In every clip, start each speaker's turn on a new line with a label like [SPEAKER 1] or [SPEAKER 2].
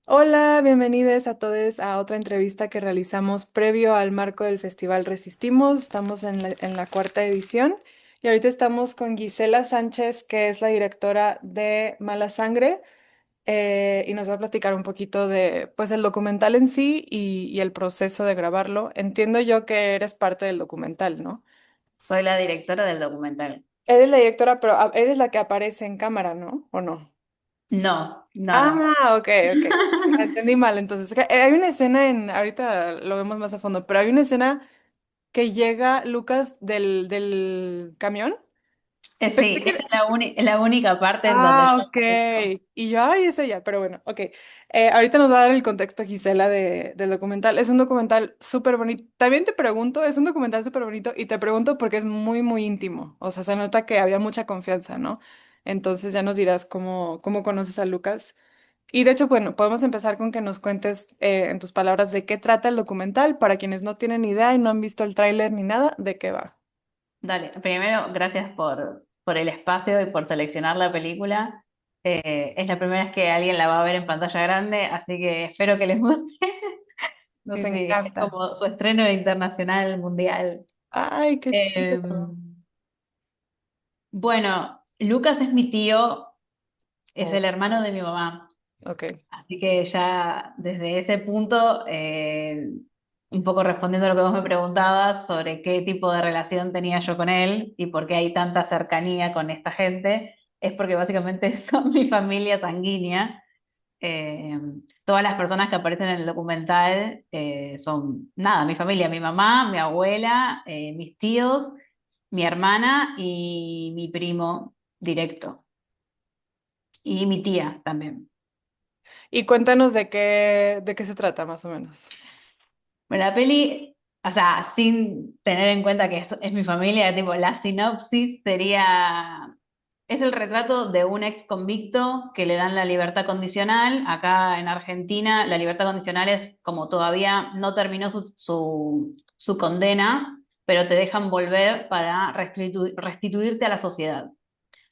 [SPEAKER 1] Hola, bienvenidos a todos a otra entrevista que realizamos previo al marco del Festival Resistimos. Estamos en la cuarta edición y ahorita estamos con Gisela Sánchez, que es la directora de Mala Sangre, y nos va a platicar un poquito de, pues, el documental en sí y el proceso de grabarlo. Entiendo yo que eres parte del documental, ¿no?
[SPEAKER 2] Soy la directora del documental.
[SPEAKER 1] Eres la directora, pero eres la que aparece en cámara, ¿no? ¿O no?
[SPEAKER 2] No, no, no.
[SPEAKER 1] Ah, ok, ok. Entendí mal, entonces. Hay una escena ahorita lo vemos más a fondo, pero hay una escena que llega Lucas del camión. Pensé
[SPEAKER 2] Sí,
[SPEAKER 1] que...
[SPEAKER 2] esa es la única parte en donde
[SPEAKER 1] Ah,
[SPEAKER 2] yo
[SPEAKER 1] ok.
[SPEAKER 2] aparezco.
[SPEAKER 1] Y yo, ay, es ella, pero bueno, ok. Ahorita nos va a dar el contexto Gisela del documental. Es un documental súper bonito. También te pregunto, es un documental súper bonito y te pregunto porque es muy, muy íntimo. O sea, se nota que había mucha confianza, ¿no? Entonces ya nos dirás cómo conoces a Lucas. Y de hecho, bueno, podemos empezar con que nos cuentes en tus palabras de qué trata el documental para quienes no tienen idea y no han visto el tráiler ni nada, de qué va.
[SPEAKER 2] Dale, primero, gracias por el espacio y por seleccionar la película. Es la primera vez que alguien la va a ver en pantalla grande, así que espero que les guste.
[SPEAKER 1] Nos
[SPEAKER 2] Sí, sí, es
[SPEAKER 1] encanta.
[SPEAKER 2] como su estreno internacional, mundial.
[SPEAKER 1] Ay, qué
[SPEAKER 2] Eh,
[SPEAKER 1] chido.
[SPEAKER 2] bueno, Lucas es mi tío, es
[SPEAKER 1] Oh,
[SPEAKER 2] el hermano de mi mamá.
[SPEAKER 1] ok.
[SPEAKER 2] Así que ya desde ese punto, un poco respondiendo a lo que vos me preguntabas sobre qué tipo de relación tenía yo con él y por qué hay tanta cercanía con esta gente, es porque básicamente son mi familia sanguínea. Eh, Todas las personas que aparecen en el documental son, nada, mi familia, mi mamá, mi abuela, mis tíos, mi hermana y mi primo directo. Y mi tía también.
[SPEAKER 1] Y cuéntanos de qué se trata, más o menos.
[SPEAKER 2] Bueno, la peli, o sea, sin tener en cuenta que es mi familia, tipo, la sinopsis sería, es el retrato de un ex convicto que le dan la libertad condicional. Acá en Argentina, la libertad condicional es como todavía no terminó su condena, pero te dejan volver para restituirte a la sociedad.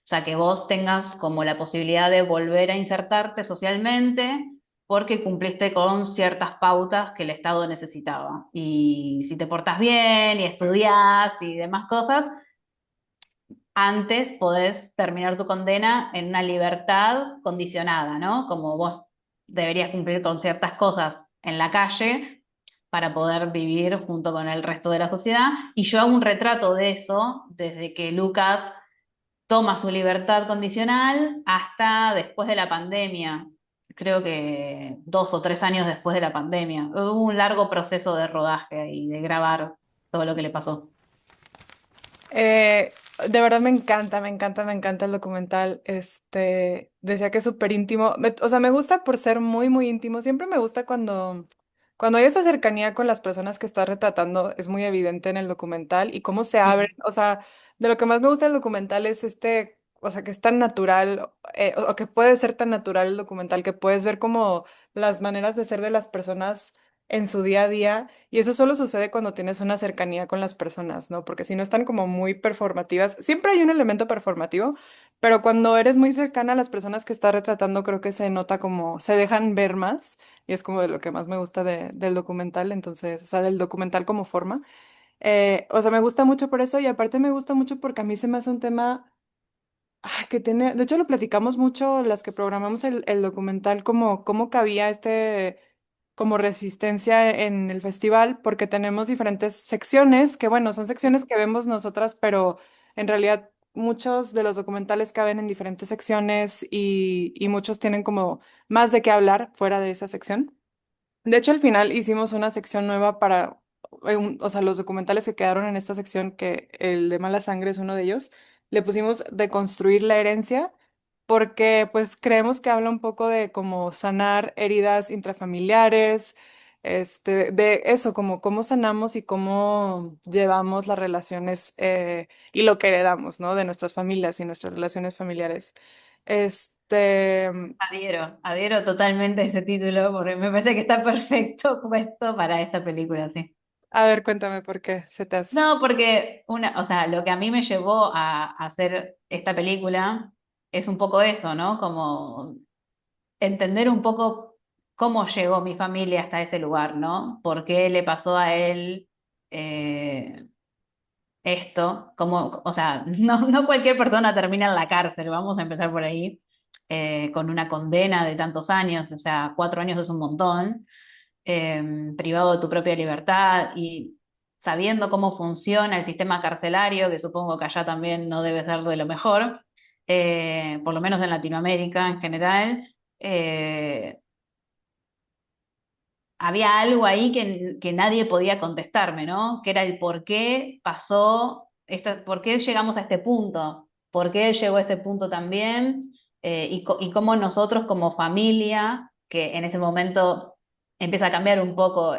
[SPEAKER 2] O sea, que vos tengas como la posibilidad de volver a insertarte socialmente porque cumpliste con ciertas pautas que el Estado necesitaba. Y si te portás bien y estudiás y demás cosas, antes podés terminar tu condena en una libertad condicionada, ¿no? Como vos deberías cumplir con ciertas cosas en la calle para poder vivir junto con el resto de la sociedad. Y yo hago un retrato de eso desde que Lucas toma su libertad condicional hasta después de la pandemia. Creo que 2 o 3 años después de la pandemia. Hubo un largo proceso de rodaje y de grabar todo lo que le pasó.
[SPEAKER 1] De verdad me encanta, me encanta, me encanta el documental. Decía que es súper íntimo. O sea, me gusta por ser muy, muy íntimo. Siempre me gusta cuando hay esa cercanía con las personas que estás retratando, es muy evidente en el documental y cómo se abren.
[SPEAKER 2] Mm.
[SPEAKER 1] O sea, de lo que más me gusta del documental es o sea, que es tan natural, o que puede ser tan natural el documental, que puedes ver como las maneras de ser de las personas en su día a día. Y eso solo sucede cuando tienes una cercanía con las personas, ¿no? Porque si no están como muy performativas, siempre hay un elemento performativo, pero cuando eres muy cercana a las personas que estás retratando, creo que se nota como, se dejan ver más, y es como de lo que más me gusta del documental, entonces, o sea, del documental como forma. O sea, me gusta mucho por eso, y aparte me gusta mucho porque a mí se me hace un tema que tiene, de hecho lo platicamos mucho las que programamos el documental, como cómo cabía como resistencia en el festival, porque tenemos diferentes secciones, que bueno, son secciones que vemos nosotras, pero en realidad muchos de los documentales caben en diferentes secciones y muchos tienen como más de qué hablar fuera de esa sección. De hecho, al final hicimos una sección nueva para, o sea, los documentales que quedaron en esta sección, que el de Mala Sangre es uno de ellos, le pusimos de construir la herencia, porque pues creemos que habla un poco de cómo sanar heridas intrafamiliares, de eso, como cómo sanamos y cómo llevamos las relaciones y lo que heredamos, ¿no? De nuestras familias y nuestras relaciones familiares. Este,
[SPEAKER 2] Adhiero totalmente a ese título porque me parece que está perfecto puesto para esta película, sí.
[SPEAKER 1] a ver, cuéntame por qué se te hace.
[SPEAKER 2] No, porque o sea, lo que a mí me llevó a hacer esta película es un poco eso, ¿no? Como entender un poco cómo llegó mi familia hasta ese lugar, ¿no? ¿Por qué le pasó a él eh, esto? Cómo, o sea, no cualquier persona termina en la cárcel, vamos a empezar por ahí, con una condena de tantos años, o sea, 4 años es un montón, privado de tu propia libertad y sabiendo cómo funciona el sistema carcelario, que supongo que allá también no debe ser de lo mejor, por lo menos en Latinoamérica en general. Había algo ahí que nadie podía contestarme, ¿no? Que era el por qué pasó, por qué llegamos a este punto, por qué él llegó a ese punto también, y cómo nosotros como familia, que en ese momento empieza a cambiar un poco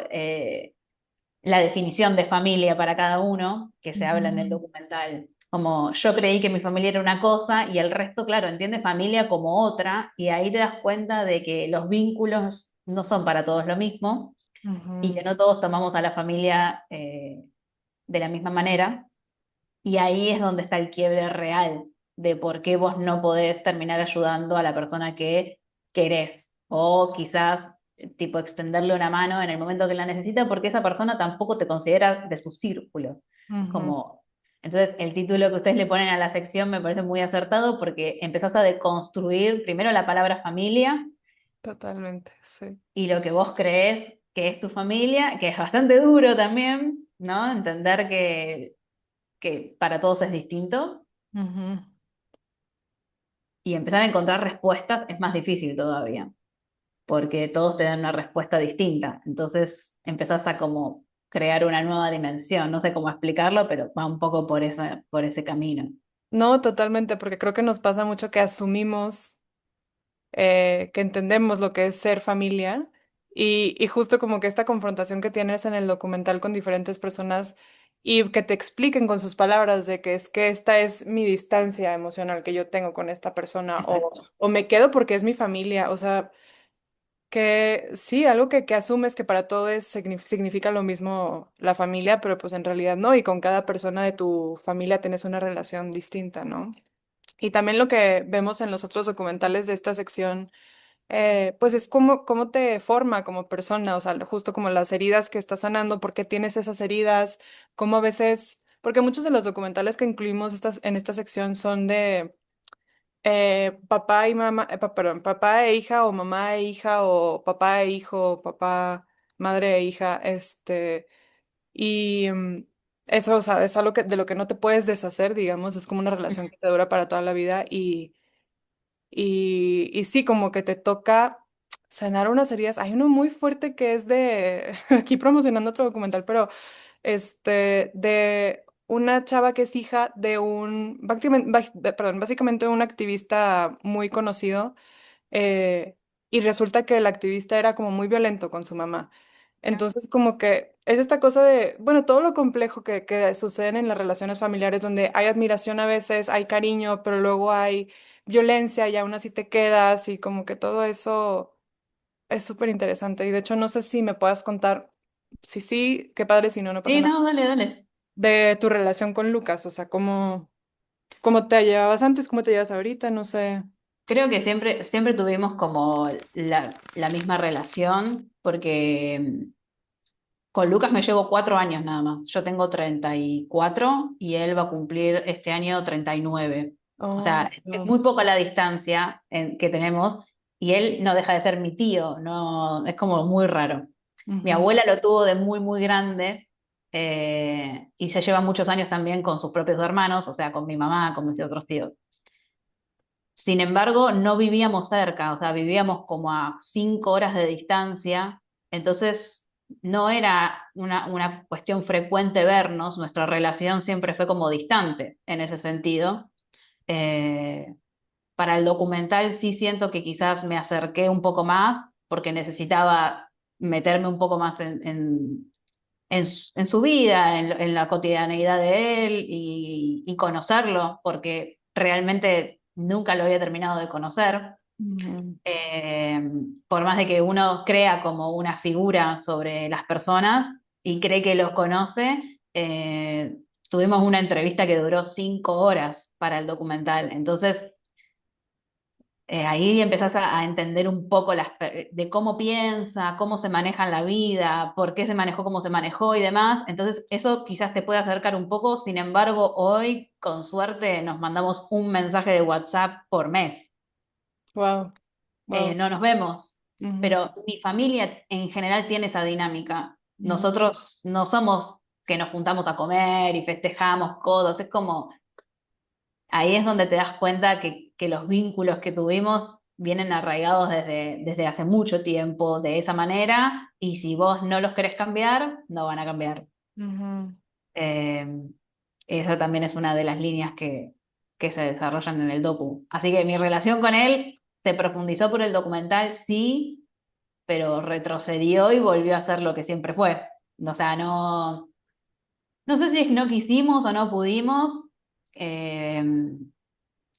[SPEAKER 2] la definición de familia para cada uno, que se habla en el
[SPEAKER 1] Ujú,
[SPEAKER 2] documental. Como yo creí que mi familia era una cosa y el resto, claro, entiende familia como otra, y ahí te das cuenta de que los vínculos no son para todos lo mismo y que
[SPEAKER 1] ujú,
[SPEAKER 2] no todos tomamos a la familia de la misma manera. Y ahí es donde está el quiebre real de por qué vos no podés terminar ayudando a la persona que querés. O quizás, tipo, extenderle una mano en el momento que la necesita porque esa persona tampoco te considera de su círculo.
[SPEAKER 1] ujú.
[SPEAKER 2] Como... Entonces, el título que ustedes le ponen a la sección me parece muy acertado porque empezás a deconstruir primero la palabra familia
[SPEAKER 1] Totalmente, sí.
[SPEAKER 2] y lo que vos creés que es tu familia, que es bastante duro también, ¿no? Entender que para todos es distinto
[SPEAKER 1] Ujú.
[SPEAKER 2] y empezar a encontrar respuestas es más difícil todavía, porque todos te dan una respuesta distinta. Entonces empezás a como crear una nueva dimensión. No sé cómo explicarlo, pero va un poco por ese camino.
[SPEAKER 1] No, totalmente, porque creo que nos pasa mucho que asumimos que entendemos lo que es ser familia y justo como que esta confrontación que tienes en el documental con diferentes personas y que te expliquen con sus palabras de que es que esta es mi distancia emocional que yo tengo con esta persona
[SPEAKER 2] Exacto.
[SPEAKER 1] o me quedo porque es mi familia, o sea, que sí, algo que asumes que para todos significa lo mismo la familia, pero pues en realidad no, y con cada persona de tu familia tienes una relación distinta, ¿no? Y también lo que vemos en los otros documentales de esta sección pues es cómo te forma como persona, o sea, justo como las heridas que estás sanando, por qué tienes esas heridas, cómo a veces, porque muchos de los documentales que incluimos en esta sección son de papá y mamá, perdón, papá e hija o mamá e hija o papá e hijo, papá, madre e hija, y eso, o sea, es algo de lo que no te puedes deshacer, digamos, es como una relación que te dura para toda la vida y sí, como que te toca sanar unas heridas. Hay uno muy fuerte que es de, aquí promocionando otro documental, pero de una chava que es hija de perdón, básicamente un activista muy conocido y resulta que el activista era como muy violento con su mamá. Entonces, como que es esta cosa de, bueno, todo lo complejo que suceden en las relaciones familiares, donde hay admiración a veces, hay cariño, pero luego hay violencia y aún así te quedas y como que todo eso es súper interesante. Y de hecho, no sé si me puedas contar, si sí, qué padre, si no, no pasa
[SPEAKER 2] Sí,
[SPEAKER 1] nada,
[SPEAKER 2] no, dale, dale.
[SPEAKER 1] de tu relación con Lucas, o sea, cómo te llevabas antes, cómo te llevas ahorita, no sé.
[SPEAKER 2] Creo que siempre tuvimos como la misma relación, porque con Lucas me llevo 4 años nada más. Yo tengo 34 y él va a cumplir este año 39. O
[SPEAKER 1] Oh,
[SPEAKER 2] sea, es muy poca la distancia que tenemos y él no deja de ser mi tío, no, es como muy raro. Mi
[SPEAKER 1] ujú,
[SPEAKER 2] abuela lo tuvo de muy, muy grande y se lleva muchos años también con sus propios hermanos, o sea, con mi mamá, con mis otros tíos. Sin embargo, no vivíamos cerca, o sea, vivíamos como a 5 horas de distancia, entonces no era una cuestión frecuente vernos, nuestra relación siempre fue como distante en ese sentido. Eh, para el documental sí siento que quizás me acerqué un poco más porque necesitaba meterme un poco más en su vida, en la cotidianeidad de él y conocerlo, porque realmente nunca lo había terminado de conocer.
[SPEAKER 1] ujú.
[SPEAKER 2] Eh, por más de que uno crea como una figura sobre las personas y cree que los conoce, tuvimos una entrevista que duró 5 horas para el documental. Entonces, ahí empezás a entender un poco de cómo piensa, cómo se maneja en la vida, por qué se manejó como se manejó y demás. Entonces, eso quizás te puede acercar un poco. Sin embargo, hoy, con suerte, nos mandamos un mensaje de WhatsApp por mes.
[SPEAKER 1] Wow, wow.
[SPEAKER 2] No nos vemos,
[SPEAKER 1] Ujú,
[SPEAKER 2] pero mi familia en general tiene esa dinámica.
[SPEAKER 1] ujú,
[SPEAKER 2] Nosotros no somos que nos juntamos a comer y festejamos cosas, es como ahí es donde te das cuenta que los vínculos que tuvimos vienen arraigados desde hace mucho tiempo de esa manera, y si vos no los querés cambiar, no van a cambiar.
[SPEAKER 1] ujú,
[SPEAKER 2] Eh, Esa también es una de las líneas que se desarrollan en el docu. Así que mi relación con él se profundizó por el documental, sí, pero retrocedió y volvió a ser lo que siempre fue. O sea, no sé si es que no quisimos o no pudimos eh,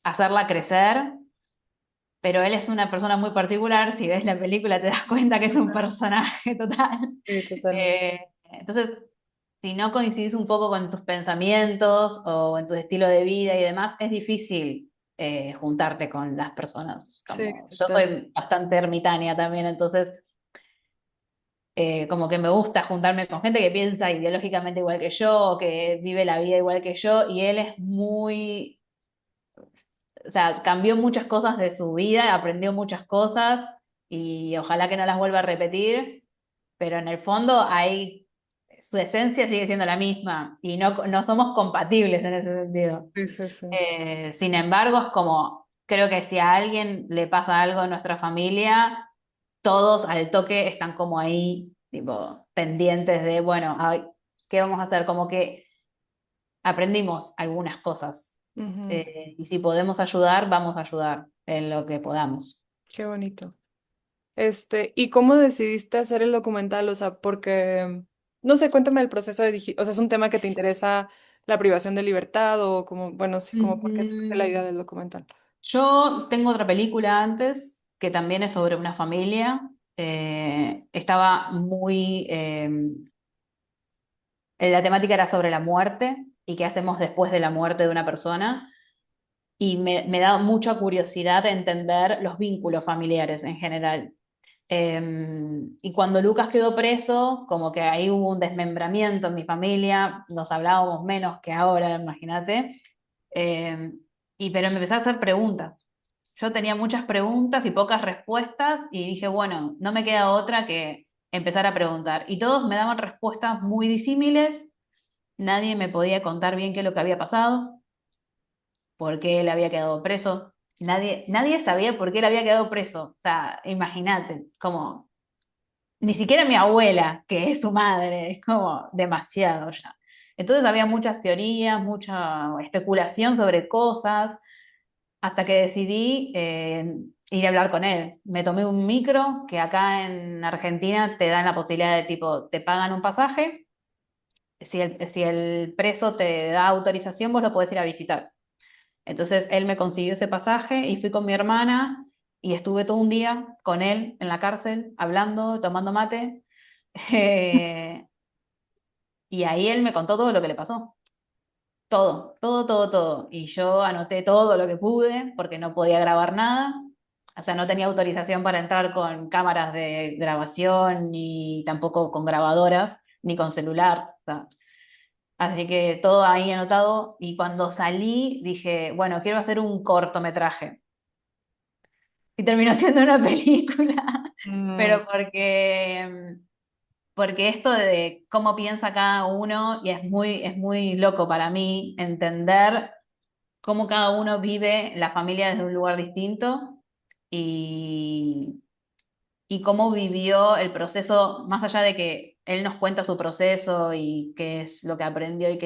[SPEAKER 2] hacerla crecer, pero él es una persona muy particular. Si ves la película te das cuenta que es un
[SPEAKER 1] total,
[SPEAKER 2] personaje total.
[SPEAKER 1] sí, totalmente.
[SPEAKER 2] Entonces, si no coincidís un poco con tus pensamientos o en tu estilo de vida y demás, es difícil juntarte con las personas.
[SPEAKER 1] Sí,
[SPEAKER 2] Como, yo
[SPEAKER 1] total.
[SPEAKER 2] soy bastante ermitaña también, entonces como que me gusta juntarme con gente que piensa ideológicamente igual que yo, o que vive la vida igual que yo, y él es muy, o sea, cambió muchas cosas de su vida, aprendió muchas cosas y ojalá que no las vuelva a repetir, pero en el fondo hay, su esencia sigue siendo la misma y no somos compatibles en ese sentido.
[SPEAKER 1] Sí, sí, sí.
[SPEAKER 2] Sin embargo, es como, creo que si a alguien le pasa algo en nuestra familia, todos al toque están como ahí, tipo, pendientes de, bueno, ay, ¿qué vamos a hacer? Como que aprendimos algunas cosas.
[SPEAKER 1] Ujú,
[SPEAKER 2] Y si podemos ayudar, vamos a ayudar en lo que podamos.
[SPEAKER 1] qué bonito. ¿Y cómo decidiste hacer el documental? O sea, porque, no sé, cuéntame el proceso o sea, ¿es un tema que te interesa la privación de libertad o como, bueno, sí, como por qué surge la idea
[SPEAKER 2] Mm,
[SPEAKER 1] del documental?
[SPEAKER 2] yo tengo otra película antes que también es sobre una familia. Estaba muy... la temática era sobre la muerte y qué hacemos después de la muerte de una persona. Y me da mucha curiosidad entender los vínculos familiares en general. Y cuando Lucas quedó preso, como que ahí hubo un desmembramiento en mi familia, nos hablábamos menos que ahora, imagínate. Pero me empecé a hacer preguntas. Yo tenía muchas preguntas y pocas respuestas y dije, bueno, no me queda otra que empezar a preguntar. Y todos me daban respuestas muy disímiles, nadie me podía contar bien qué es lo que había pasado, por qué él había quedado preso. Nadie sabía por qué él había quedado preso. O sea, imagínate, como ni siquiera mi abuela, que es su madre, es como demasiado ya. Entonces había muchas teorías, mucha especulación sobre cosas, hasta que decidí ir a hablar con él. Me tomé un micro, que acá en Argentina te dan la posibilidad de tipo, te pagan un pasaje, si el preso te da autorización, vos lo podés ir a visitar. Entonces él me consiguió ese pasaje y fui con mi hermana y estuve todo un día con él en la cárcel, hablando, tomando mate. Eh, y ahí él me contó todo lo que le pasó. Todo, todo, todo, todo. Y yo anoté todo lo que pude porque no podía grabar nada. O sea, no tenía autorización para entrar con cámaras de grabación, ni tampoco con grabadoras, ni con celular. O sea, así que todo ahí anotado. Y cuando salí dije, bueno, quiero hacer un cortometraje. Y terminó siendo una película.
[SPEAKER 1] Mm,
[SPEAKER 2] Pero porque esto de cómo piensa cada uno, y es muy loco para mí entender cómo cada uno vive la familia desde un lugar distinto y, y cómo vivió el proceso, más allá de que él nos cuenta su proceso y qué es lo que aprendió y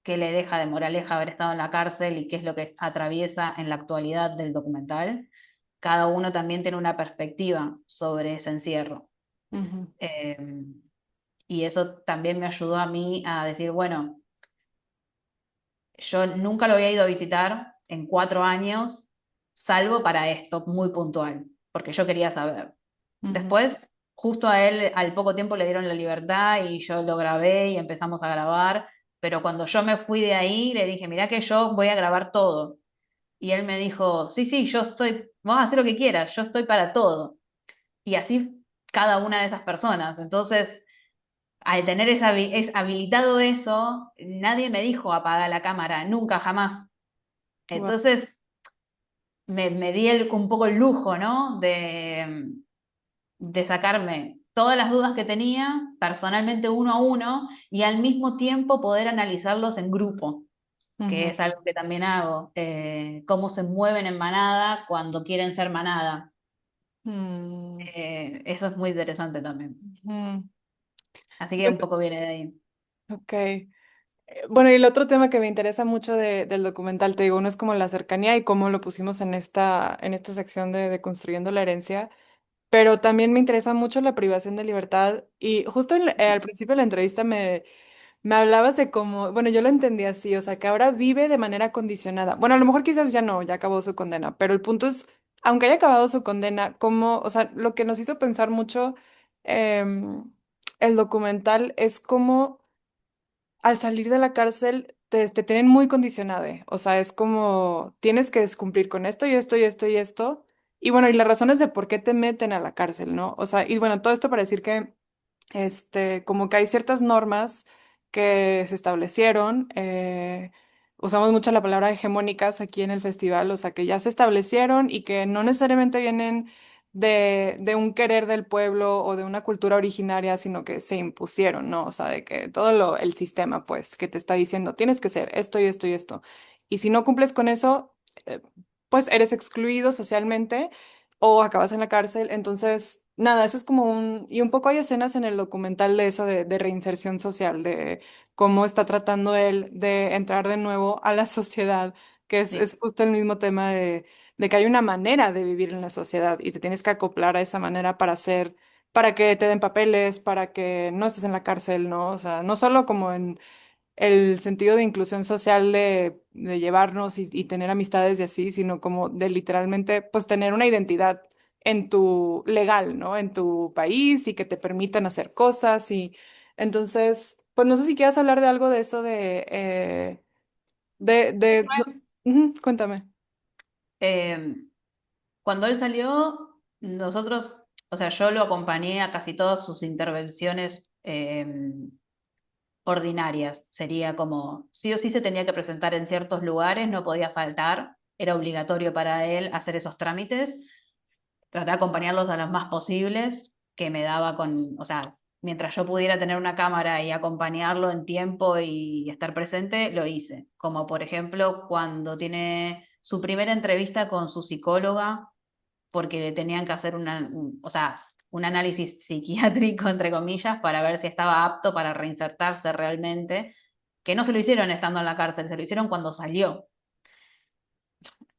[SPEAKER 2] qué le deja de moraleja haber estado en la cárcel y qué es lo que atraviesa en la actualidad del documental. Cada uno también tiene una perspectiva sobre ese encierro.
[SPEAKER 1] ujú,
[SPEAKER 2] Eh, y eso también me ayudó a mí a decir, bueno, yo nunca lo había ido a visitar en 4 años, salvo para esto muy puntual, porque yo quería saber.
[SPEAKER 1] ujú.
[SPEAKER 2] Después, justo a él, al poco tiempo le dieron la libertad y yo lo grabé y empezamos a grabar, pero cuando yo me fui de ahí, le dije, mirá que yo voy a grabar todo. Y él me dijo, sí, sí, yo estoy, vamos a hacer lo que quieras, yo estoy para todo. Y así cada una de esas personas. Entonces, al tener es habilitado eso, nadie me dijo apaga la cámara, nunca, jamás.
[SPEAKER 1] Guau.
[SPEAKER 2] Entonces, me di un poco el lujo, ¿no? De sacarme todas las dudas que tenía personalmente uno a uno y al mismo tiempo poder analizarlos en grupo, que
[SPEAKER 1] Ujú.
[SPEAKER 2] es algo que también hago, cómo se mueven en manada cuando quieren ser manada.
[SPEAKER 1] Mm,
[SPEAKER 2] Eso es muy interesante también.
[SPEAKER 1] ujú.
[SPEAKER 2] Así que un
[SPEAKER 1] Pues,
[SPEAKER 2] poco viene de ahí.
[SPEAKER 1] ok. Bueno, y el otro tema que me interesa mucho del documental, te digo, uno es como la cercanía y cómo lo pusimos en esta sección de Construyendo la Herencia, pero también me interesa mucho la privación de libertad y justo al principio de la entrevista me hablabas de cómo, bueno, yo lo entendí así, o sea, que ahora vive de manera condicionada. Bueno, a lo mejor quizás ya no, ya acabó su condena, pero el punto es, aunque haya acabado su condena, cómo, o sea, lo que nos hizo pensar mucho em, el documental es cómo al salir de la cárcel te tienen muy condicionado, o sea, es como tienes que cumplir con esto y esto y esto y esto. Y bueno, y las razones de por qué te meten a la cárcel, ¿no? O sea, y bueno, todo esto para decir que como que hay ciertas normas que se establecieron, usamos mucho la palabra hegemónicas aquí en el festival, o sea, que ya se establecieron y que no necesariamente vienen de un querer del pueblo o de una cultura originaria, sino que se impusieron, ¿no? O sea, de que todo el sistema, pues, que te está diciendo, tienes que ser esto y esto y esto. Y si no cumples con eso, eh, pues eres excluido socialmente o acabas en la cárcel. Entonces, nada, eso es como y un poco hay escenas en el documental de eso, de reinserción social, de cómo está tratando él de entrar de nuevo a la sociedad, que
[SPEAKER 2] Sí.
[SPEAKER 1] es justo el mismo tema de que hay una manera de vivir en la sociedad y te tienes que acoplar a esa manera para hacer, para que te den papeles, para que no estés en la cárcel, ¿no? O sea, no solo como en el sentido de inclusión social de llevarnos y tener amistades y así, sino como de literalmente, pues tener una identidad en tu legal, ¿no? En tu país y que te permitan hacer cosas y entonces, pues no sé si quieras hablar de algo de eso no- Ujú, cuéntame.
[SPEAKER 2] Eh, Cuando él salió, nosotros, o sea, yo lo acompañé a casi todas sus intervenciones ordinarias. Sería como, sí o sí se tenía que presentar en ciertos lugares, no podía faltar, era obligatorio para él hacer esos trámites. Traté de acompañarlos a los más posibles, que me daba con, o sea, mientras yo pudiera tener una cámara y acompañarlo en tiempo y estar presente, lo hice. Como por ejemplo, cuando tiene su primera entrevista con su psicóloga porque le tenían que hacer o sea, un análisis psiquiátrico, entre comillas, para ver si estaba apto para reinsertarse realmente, que no se lo hicieron estando en la cárcel, se lo hicieron cuando salió.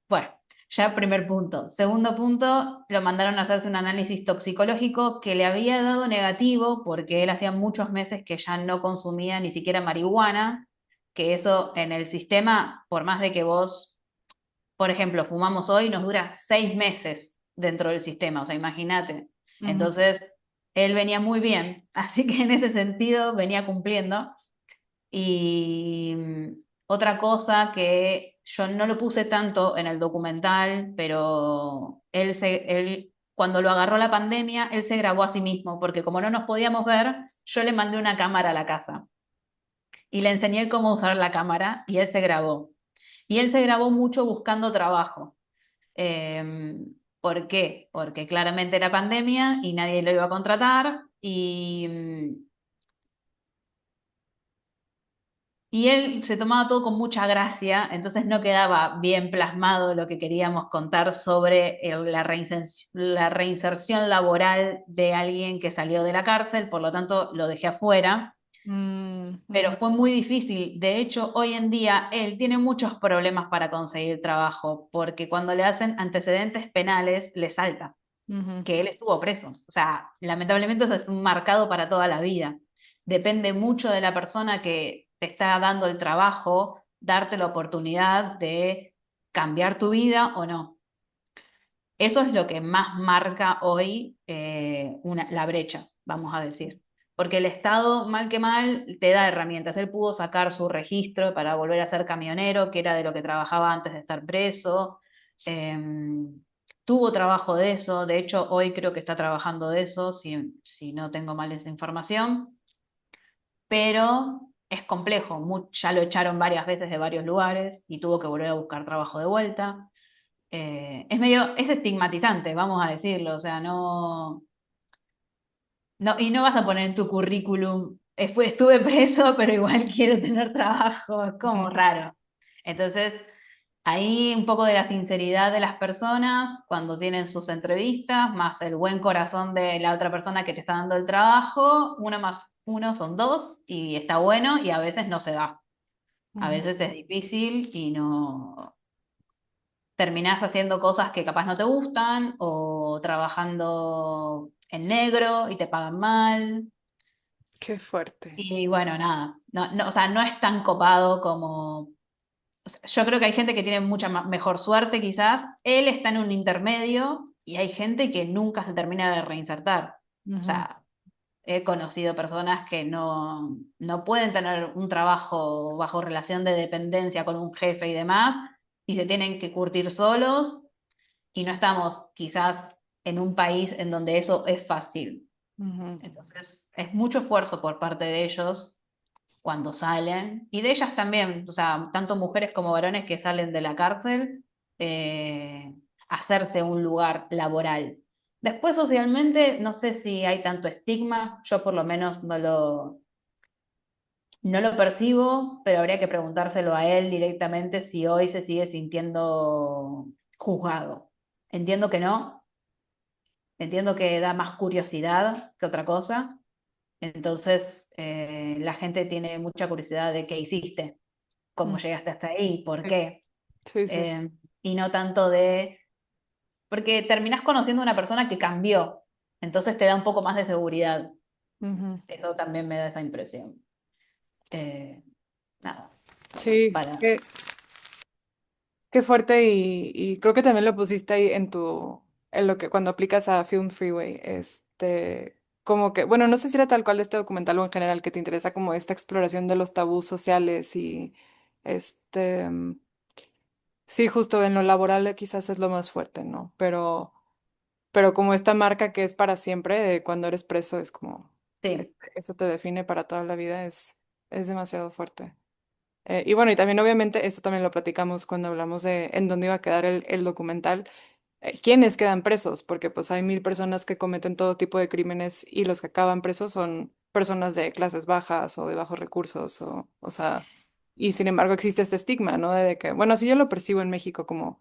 [SPEAKER 2] Bueno, ya primer punto. Segundo punto, lo mandaron a hacerse un análisis toxicológico que le había dado negativo porque él hacía muchos meses que ya no consumía ni siquiera marihuana, que eso en el sistema, por más de que vos por ejemplo, fumamos hoy, nos dura 6 meses dentro del sistema, o sea, imagínate.
[SPEAKER 1] Ujú,
[SPEAKER 2] Entonces, él venía muy bien, así que en ese sentido venía cumpliendo. Y otra cosa que yo no lo puse tanto en el documental, pero él, cuando lo agarró la pandemia, él se grabó a sí mismo, porque como no nos podíamos ver, yo le mandé una cámara a la casa y le enseñé cómo usar la cámara y él se grabó. Y él se grabó mucho buscando trabajo. Eh, ¿Por qué? Porque claramente era pandemia y nadie lo iba a contratar y él se tomaba todo con mucha gracia, entonces no quedaba bien plasmado lo que queríamos contar sobre la reinserción laboral de alguien que salió de la cárcel, por lo tanto lo dejé afuera.
[SPEAKER 1] mm,
[SPEAKER 2] Pero
[SPEAKER 1] ujú,
[SPEAKER 2] fue muy difícil. De hecho, hoy en día él tiene muchos problemas para conseguir trabajo, porque cuando le hacen antecedentes penales, le salta
[SPEAKER 1] ujú,
[SPEAKER 2] que él estuvo preso. O sea, lamentablemente eso es un marcado para toda la vida. Depende mucho de la persona que te está dando el trabajo, darte la oportunidad de cambiar tu vida o no. Eso es lo que más marca hoy la brecha, vamos a decir. porque el Estado, mal que mal, te da herramientas. Él pudo sacar su registro para volver a ser camionero, que era de lo que trabajaba antes de estar preso. Tuvo trabajo de eso, de hecho hoy creo que está trabajando de eso, si no tengo mal esa información, pero es complejo, ya lo echaron varias veces de varios lugares y tuvo que volver a buscar trabajo de vuelta. Es estigmatizante, vamos a decirlo, o sea, y no vas a poner en tu currículum, estuve preso, pero igual quiero tener trabajo, es como
[SPEAKER 1] Ujú.
[SPEAKER 2] raro. Entonces, ahí un poco de la sinceridad de las personas cuando tienen sus entrevistas, más el buen corazón de la otra persona que te está dando el trabajo, uno más uno son dos y está bueno y a veces no se da. A
[SPEAKER 1] Ujú.
[SPEAKER 2] veces es difícil y no terminás haciendo cosas que capaz no te gustan o trabajando en negro y te pagan mal.
[SPEAKER 1] Qué fuerte.
[SPEAKER 2] Y bueno, nada, o sea, no es tan copado como... o sea, yo creo que hay gente que tiene mucha mejor suerte quizás. Él está en un intermedio y hay gente que nunca se termina de reinsertar. O
[SPEAKER 1] Ujú.
[SPEAKER 2] sea, he conocido personas que no pueden tener un trabajo bajo relación de dependencia con un jefe y demás y se tienen que curtir solos y no estamos quizás en un país en donde eso es fácil.
[SPEAKER 1] Ujú.
[SPEAKER 2] Entonces, es mucho esfuerzo por parte de ellos cuando salen, y de ellas también, o sea, tanto mujeres como varones que salen de la cárcel, hacerse un lugar laboral. Después, socialmente, no sé si hay tanto estigma, yo por lo menos no lo percibo, pero habría que preguntárselo a él directamente si hoy se sigue sintiendo juzgado. Entiendo que no, entiendo que da más curiosidad que otra cosa. Entonces, la gente tiene mucha curiosidad de qué hiciste, cómo
[SPEAKER 1] Ujú.
[SPEAKER 2] llegaste hasta ahí, por
[SPEAKER 1] Sí,
[SPEAKER 2] qué.
[SPEAKER 1] sí, sí.
[SPEAKER 2] Eh, y no tanto porque terminás conociendo a una persona que cambió, entonces te da un poco más de seguridad.
[SPEAKER 1] Ujú.
[SPEAKER 2] Eso también me da esa impresión. Eh, nada, como
[SPEAKER 1] Sí, qué fuerte y creo que también lo pusiste ahí en lo que cuando aplicas a Film Freeway, como que, bueno, no sé si era tal cual de este documental o en general que te interesa como esta exploración de los tabús sociales y este, mm, sí, justo en lo laboral quizás es lo más fuerte, ¿no? Pero como esta marca que es para siempre, cuando eres preso es como,
[SPEAKER 2] sí,
[SPEAKER 1] eso te define para toda la vida, es demasiado fuerte. Y bueno, y también obviamente esto también lo platicamos cuando hablamos de en dónde iba a quedar el documental, quiénes quedan presos, porque pues hay mil personas que cometen todo tipo de crímenes y los que acaban presos son personas de clases bajas o de bajos recursos, o sea, y sin embargo existe este estigma, ¿no? De que, bueno, si yo lo percibo en México como,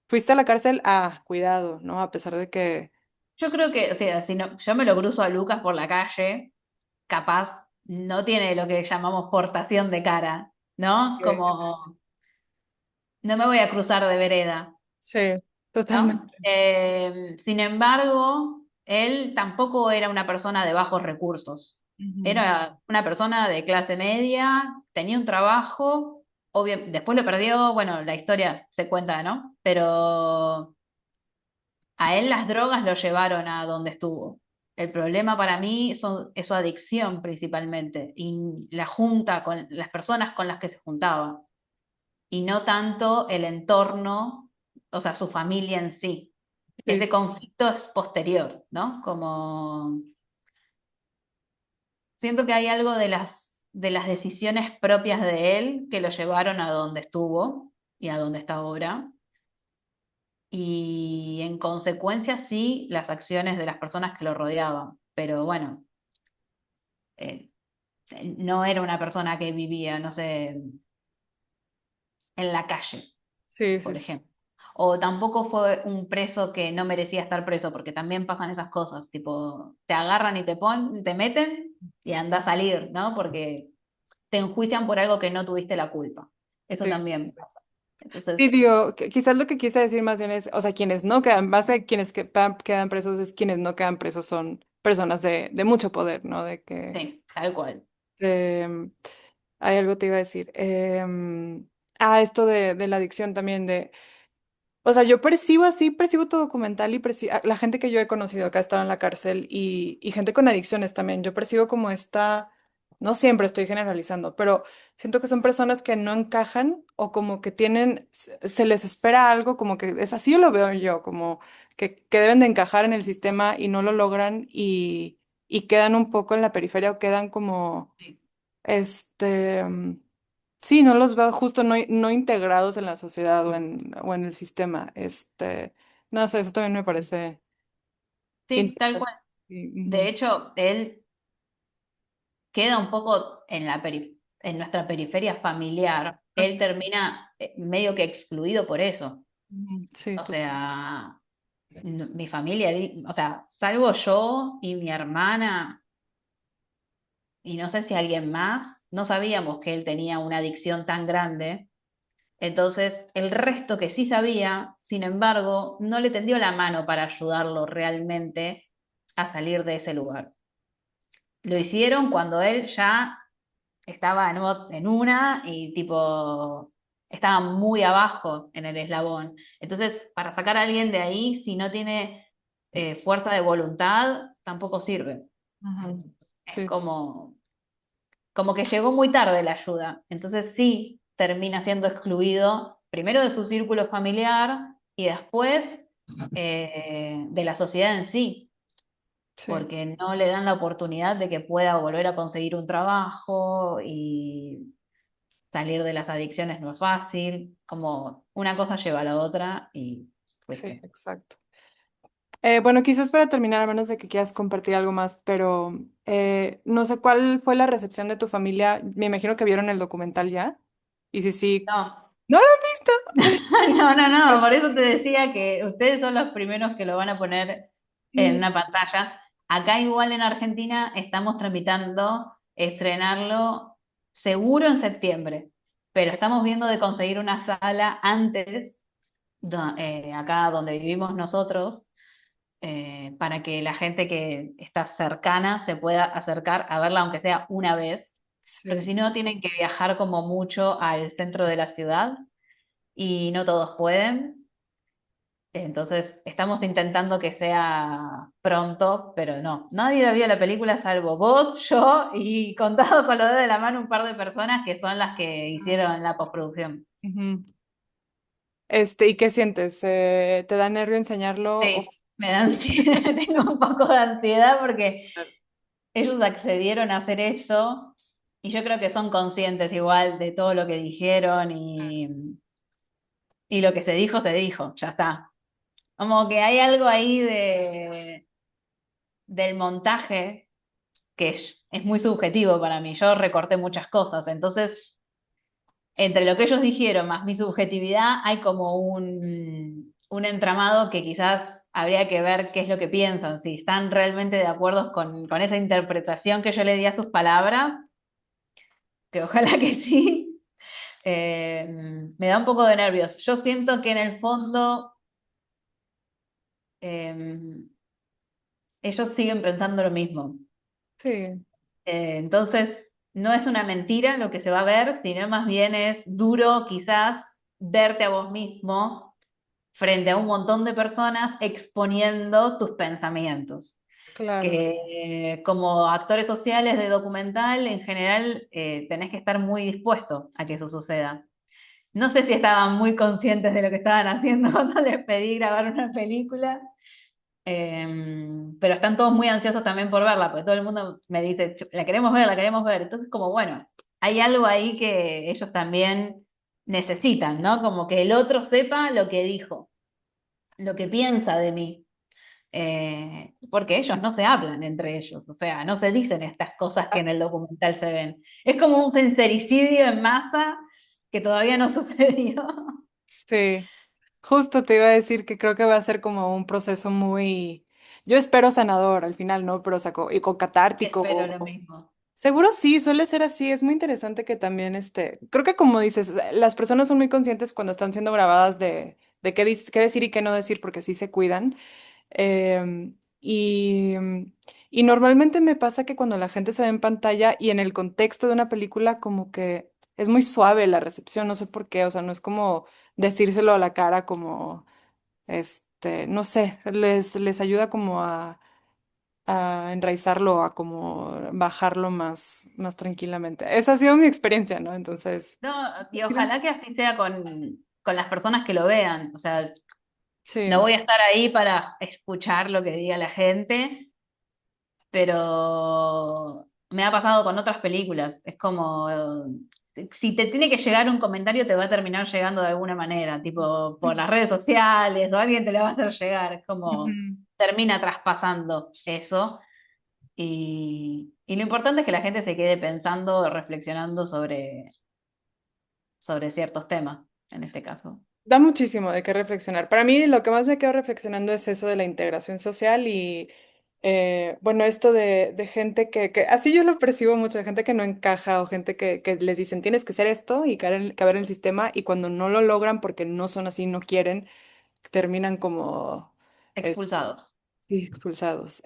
[SPEAKER 1] fuiste a la cárcel, cuidado, ¿no? A pesar de que...
[SPEAKER 2] yo creo que, o sea, si no, yo me lo cruzo a Lucas por la calle, capaz no tiene lo que llamamos portación de cara, ¿no?
[SPEAKER 1] que-
[SPEAKER 2] Como no me voy a cruzar de vereda.
[SPEAKER 1] Sí,
[SPEAKER 2] ¿No?
[SPEAKER 1] totalmente.
[SPEAKER 2] Sin embargo, él tampoco era una persona de bajos recursos.
[SPEAKER 1] Ujú.
[SPEAKER 2] Era una persona de clase media, tenía un trabajo, después lo perdió, bueno, la historia se cuenta, ¿no? Pero a él las drogas lo llevaron a donde estuvo. El problema para mí es su adicción principalmente y la junta con las personas con las que se juntaba y no tanto el entorno, o sea, su familia en sí.
[SPEAKER 1] Sí,
[SPEAKER 2] Ese
[SPEAKER 1] sí.
[SPEAKER 2] conflicto es posterior, ¿no? Como siento que hay algo de las decisiones propias de él que lo llevaron a donde estuvo y a donde está ahora. Y en consecuencia, sí, las acciones de las personas que lo rodeaban. Pero bueno, eh, no era una persona que vivía, no sé, en la calle,
[SPEAKER 1] Sí, sí,
[SPEAKER 2] por
[SPEAKER 1] sí.
[SPEAKER 2] ejemplo. O tampoco fue un preso que no merecía estar preso, porque también pasan esas cosas, tipo, te agarran y te meten y anda a salir, ¿no? Porque te enjuician por algo que no tuviste la culpa. Eso
[SPEAKER 1] Sí.
[SPEAKER 2] también pasa.
[SPEAKER 1] Sí,
[SPEAKER 2] Entonces,
[SPEAKER 1] digo, quizás lo que quise decir más bien es, o sea, quienes no quedan, más de quienes quedan presos es quienes no quedan presos son personas de mucho poder, ¿no? De que
[SPEAKER 2] sí, tal cual.
[SPEAKER 1] em, hay algo te iba a decir. Esto de la adicción también O sea, yo percibo así, percibo tu documental y la gente que yo he conocido que ha estado en la cárcel y gente con adicciones también. Yo percibo como esta, no siempre estoy generalizando, pero siento que son personas que no encajan o como que tienen, se les espera algo, como que es así, lo veo yo, como que deben de encajar en el sistema y no lo logran y quedan un poco en la periferia o quedan como,
[SPEAKER 2] Sí,
[SPEAKER 1] este... sí, no los veo justo no integrados en la sociedad o en el sistema. No sé, eso también me parece
[SPEAKER 2] sí, tal
[SPEAKER 1] interesante.
[SPEAKER 2] cual. De
[SPEAKER 1] Ujú.
[SPEAKER 2] hecho, él queda un poco en en nuestra periferia familiar. Él termina medio que excluido por eso.
[SPEAKER 1] Ujú. Sí,
[SPEAKER 2] O sea, mi familia, o sea, salvo yo y mi hermana, y no sé si alguien más, no sabíamos que él tenía una adicción tan grande. Entonces, el resto que sí sabía, sin embargo, no le tendió la mano para ayudarlo realmente a salir de ese lugar. Lo hicieron cuando él ya estaba en una y tipo estaba muy abajo en el eslabón. Entonces, para sacar a alguien de ahí, si no tiene fuerza de voluntad, tampoco sirve.
[SPEAKER 1] ujú.
[SPEAKER 2] Es
[SPEAKER 1] Sí, sí,
[SPEAKER 2] como que llegó muy tarde la ayuda. Entonces sí termina siendo excluido primero de su círculo familiar y después de la sociedad en sí,
[SPEAKER 1] sí.
[SPEAKER 2] porque no le dan la oportunidad de que pueda volver a conseguir un trabajo y salir de las adicciones no es fácil, como una cosa lleva a la otra y
[SPEAKER 1] Sí,
[SPEAKER 2] fuiste.
[SPEAKER 1] exacto. Bueno, quizás para terminar, a menos de que quieras compartir algo más, pero no sé cuál fue la recepción de tu familia. Me imagino que vieron el documental ya. Y sí, sí.
[SPEAKER 2] No,
[SPEAKER 1] ¿No lo han visto?
[SPEAKER 2] no, no, no,
[SPEAKER 1] Pues,
[SPEAKER 2] por eso te decía que ustedes son los primeros que lo van a poner en
[SPEAKER 1] sí,
[SPEAKER 2] una pantalla. Acá igual en Argentina estamos tramitando estrenarlo seguro en septiembre, pero
[SPEAKER 1] ok,
[SPEAKER 2] estamos viendo de conseguir una sala antes, acá donde vivimos nosotros, para que la gente que está cercana se pueda acercar a verla, aunque sea una vez, porque
[SPEAKER 1] sí.
[SPEAKER 2] si no tienen que viajar como mucho al centro de la ciudad y no todos pueden. Entonces, estamos intentando que sea pronto, pero no. Nadie vio la película salvo vos, yo y contado con los dedos de la mano un par de personas que son las que
[SPEAKER 1] Mm.
[SPEAKER 2] hicieron la postproducción.
[SPEAKER 1] Ujú. ¿Y qué sientes? ¿Te da nervio enseñarlo
[SPEAKER 2] Sí, me
[SPEAKER 1] o
[SPEAKER 2] da
[SPEAKER 1] sea,
[SPEAKER 2] ansiedad, tengo un poco de ansiedad porque ellos accedieron a hacer esto y yo creo que son conscientes igual de todo lo que dijeron y lo que se dijo, ya está. Como que hay algo ahí del montaje que es muy subjetivo para mí. Yo recorté muchas cosas, entonces entre lo que ellos dijeron más mi subjetividad hay como un entramado que quizás habría que ver qué es lo que piensan, si están realmente de acuerdo con esa interpretación que yo le di a sus palabras, que ojalá que sí. Me da un poco de nervios. Yo siento que en el fondo eh, ellos siguen pensando lo mismo.
[SPEAKER 1] sí,
[SPEAKER 2] Entonces, no es una mentira lo que se va a ver, sino más bien es duro quizás verte a vos mismo frente a un montón de personas exponiendo tus pensamientos.
[SPEAKER 1] claro.
[SPEAKER 2] Que como actores sociales de documental, en general, tenés que estar muy dispuesto a que eso suceda. No sé si estaban muy conscientes de lo que estaban haciendo cuando les pedí grabar una película, pero están todos muy ansiosos también por verla, porque todo el mundo me dice, la queremos ver, la queremos ver. Entonces, como bueno, hay algo ahí que ellos también necesitan, ¿no? Como que el otro sepa lo que dijo, lo que piensa de mí. Porque ellos no se hablan entre ellos, o sea, no se dicen estas cosas que en el documental se ven. Es como un sincericidio en masa que todavía no sucedió.
[SPEAKER 1] Sí, justo te iba a decir que creo que va a ser como un proceso muy, yo espero sanador al final, ¿no? Pero o sea, y con catártico.
[SPEAKER 2] Espero lo mismo.
[SPEAKER 1] Seguro sí, suele ser así. Es muy interesante que también, creo que como dices, las personas son muy conscientes cuando están siendo grabadas de qué decir y qué no decir, porque sí se cuidan. Em, y, y normalmente me pasa que cuando la gente se ve en pantalla y en el contexto de una película, como que es muy suave la recepción, no sé por qué, o sea, no es como decírselo a la cara como, no sé, les ayuda como a enraizarlo, a como bajarlo más tranquilamente. Esa ha sido mi experiencia, ¿no? Entonces,
[SPEAKER 2] No, y ojalá
[SPEAKER 1] gracias.
[SPEAKER 2] que así sea con las personas que lo vean. O sea, no
[SPEAKER 1] Sí.
[SPEAKER 2] voy a estar ahí para escuchar lo que diga la gente, pero me ha pasado con otras películas. Es como, si te tiene que llegar un comentario, te va a terminar llegando de alguna manera, tipo por las redes sociales o alguien te lo va a hacer llegar. Es como,
[SPEAKER 1] Ujú.
[SPEAKER 2] termina traspasando eso. Y lo importante es que la gente se quede pensando, reflexionando sobre ciertos temas, en este caso.
[SPEAKER 1] Da muchísimo de qué reflexionar. Para mí lo que más me quedo reflexionando es eso de la integración social y, bueno, esto de gente así yo lo percibo mucho, de gente que no encaja o gente que les dicen tienes que ser esto y caber en el sistema y cuando no lo logran porque no son así, no quieren, terminan como
[SPEAKER 2] Expulsados.
[SPEAKER 1] sí, expulsados.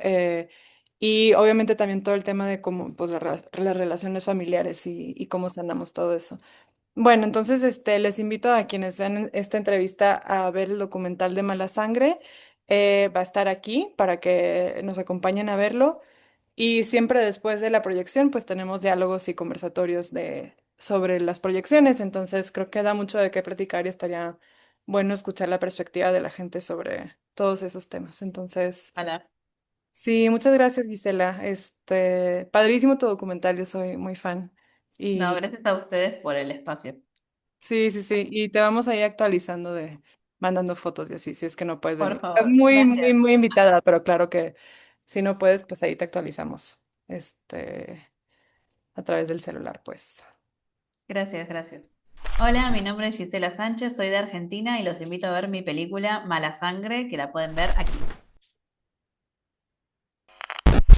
[SPEAKER 1] Y obviamente también todo el tema de cómo, pues, las relaciones familiares y cómo sanamos todo eso. Bueno, entonces les invito a quienes vean esta entrevista a ver el documental de Mala Sangre. Va a estar aquí para que nos acompañen a verlo. Y siempre después de la proyección, pues tenemos diálogos y conversatorios sobre las proyecciones. Entonces creo que da mucho de qué platicar y estaría bueno escuchar la perspectiva de la gente sobre todos esos temas. Entonces,
[SPEAKER 2] Ojalá.
[SPEAKER 1] sí, muchas gracias, Gisela. Padrísimo tu documental, yo soy muy fan.
[SPEAKER 2] No,
[SPEAKER 1] Y
[SPEAKER 2] gracias a ustedes por el espacio.
[SPEAKER 1] sí, sí, sí. Y te vamos a ir actualizando mandando fotos y así, si es que no puedes
[SPEAKER 2] Por
[SPEAKER 1] venir. Estás
[SPEAKER 2] favor.
[SPEAKER 1] muy, muy,
[SPEAKER 2] Gracias.
[SPEAKER 1] muy invitada, pero claro que si no puedes, pues ahí te actualizamos. A través del celular, pues.
[SPEAKER 2] Gracias, gracias. Hola, mi nombre es Gisela Sánchez, soy de Argentina y los invito a ver mi película Mala Sangre, que la pueden ver aquí.